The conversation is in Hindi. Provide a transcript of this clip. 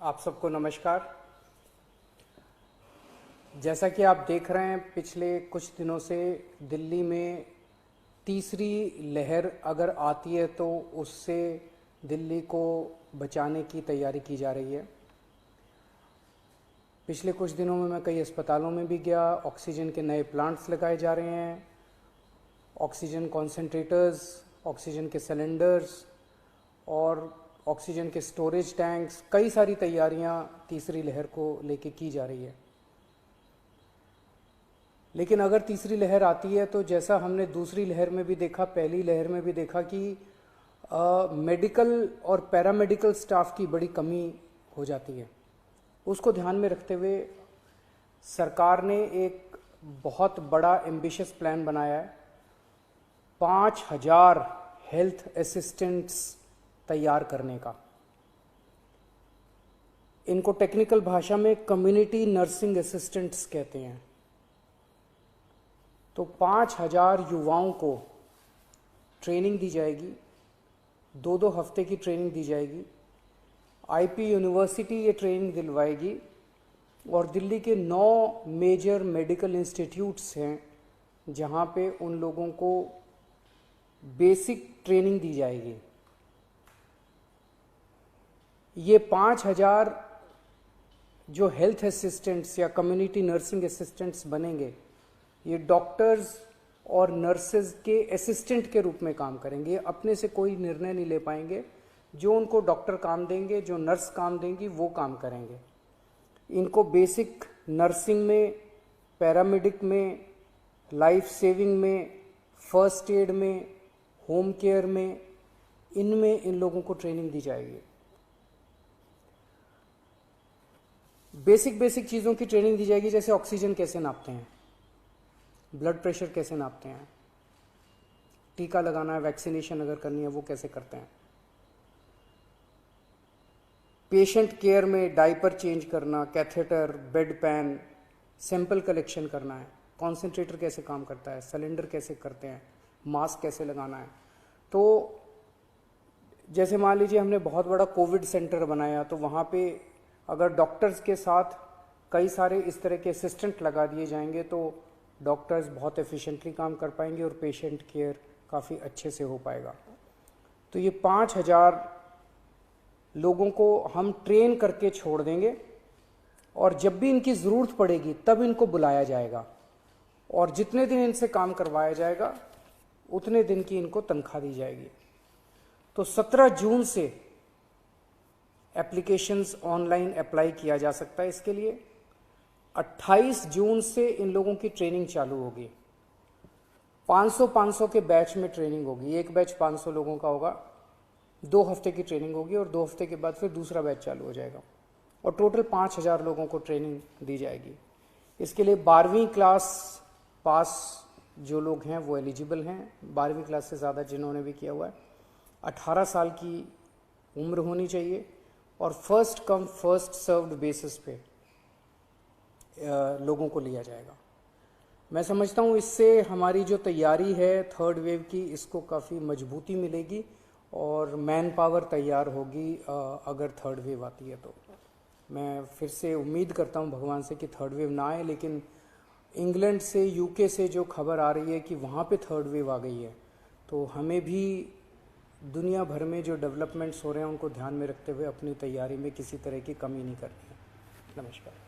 आप सबको नमस्कार। जैसा कि आप देख रहे हैं, पिछले कुछ दिनों से दिल्ली में तीसरी लहर अगर आती है तो उससे दिल्ली को बचाने की तैयारी की जा रही है। पिछले कुछ दिनों में मैं कई अस्पतालों में भी गया। ऑक्सीजन के नए प्लांट्स लगाए जा रहे हैं, ऑक्सीजन कॉन्सेंट्रेटर्स, ऑक्सीजन के सिलेंडर्स और ऑक्सीजन के स्टोरेज टैंक्स, कई सारी तैयारियां तीसरी लहर को लेके की जा रही है। लेकिन अगर तीसरी लहर आती है तो जैसा हमने दूसरी लहर में भी देखा, पहली लहर में भी देखा कि मेडिकल और पैरामेडिकल स्टाफ की बड़ी कमी हो जाती है। उसको ध्यान में रखते हुए सरकार ने एक बहुत बड़ा एम्बिशियस प्लान बनाया है। 5000 हेल्थ असिस्टेंट्स तैयार करने का। इनको टेक्निकल भाषा में कम्युनिटी नर्सिंग असिस्टेंट्स कहते हैं। तो 5000 युवाओं को ट्रेनिंग दी जाएगी, 2-2 हफ्ते की ट्रेनिंग दी जाएगी। आईपी यूनिवर्सिटी ये ट्रेनिंग दिलवाएगी और दिल्ली के 9 मेजर मेडिकल इंस्टीट्यूट्स हैं जहां पे उन लोगों को बेसिक ट्रेनिंग दी जाएगी। ये 5000 जो हेल्थ असिस्टेंट्स या कम्युनिटी नर्सिंग असिस्टेंट्स बनेंगे, ये डॉक्टर्स और नर्सेज के असिस्टेंट के रूप में काम करेंगे। अपने से कोई निर्णय नहीं ले पाएंगे। जो उनको डॉक्टर काम देंगे, जो नर्स काम देंगी, वो काम करेंगे। इनको बेसिक नर्सिंग में, पैरामेडिक में, लाइफ सेविंग में, फर्स्ट एड में, होम केयर में, इनमें इन लोगों को ट्रेनिंग दी जाएगी। बेसिक चीज़ों की ट्रेनिंग दी जाएगी, जैसे ऑक्सीजन कैसे नापते हैं, ब्लड प्रेशर कैसे नापते हैं, टीका लगाना है, वैक्सीनेशन अगर करनी है वो कैसे करते हैं, पेशेंट केयर में डायपर चेंज करना, catheter, bed pan, sample collection करना है, कॉन्सेंट्रेटर कैसे काम करता है, सिलेंडर कैसे करते हैं, मास्क कैसे लगाना है। तो जैसे मान लीजिए हमने बहुत बड़ा कोविड सेंटर बनाया, तो वहाँ पे अगर डॉक्टर्स के साथ कई सारे इस तरह के असिस्टेंट लगा दिए जाएंगे तो डॉक्टर्स बहुत एफिशिएंटली काम कर पाएंगे और पेशेंट केयर काफ़ी अच्छे से हो पाएगा। तो ये 5000 लोगों को हम ट्रेन करके छोड़ देंगे और जब भी इनकी ज़रूरत पड़ेगी तब इनको बुलाया जाएगा और जितने दिन इनसे काम करवाया जाएगा उतने दिन की इनको तनख्वाह दी जाएगी। तो 17 जून से एप्लीकेशंस ऑनलाइन अप्लाई किया जा सकता है इसके लिए। 28 जून से इन लोगों की ट्रेनिंग चालू होगी। 500 के बैच में ट्रेनिंग होगी। एक बैच 500 लोगों का होगा, 2 हफ्ते की ट्रेनिंग होगी और 2 हफ्ते के बाद फिर दूसरा बैच चालू हो जाएगा और टोटल 5000 लोगों को ट्रेनिंग दी जाएगी। इसके लिए 12वीं क्लास पास जो लोग हैं वो एलिजिबल हैं। 12वीं क्लास से ज़्यादा जिन्होंने भी किया हुआ है, 18 साल की उम्र होनी चाहिए और first come first served basis पे लोगों को लिया जाएगा। मैं समझता हूँ इससे हमारी जो तैयारी है थर्ड वेव की, इसको काफ़ी मजबूती मिलेगी और मैन पावर तैयार होगी अगर थर्ड वेव आती है। तो मैं फिर से उम्मीद करता हूँ भगवान से कि थर्ड वेव ना आए, लेकिन इंग्लैंड से, यूके से जो खबर आ रही है कि वहाँ पे थर्ड वेव आ गई है, तो हमें भी दुनिया भर में जो डेवलपमेंट्स हो रहे हैं उनको ध्यान में रखते हुए अपनी तैयारी में किसी तरह की कमी नहीं करनी है। नमस्कार।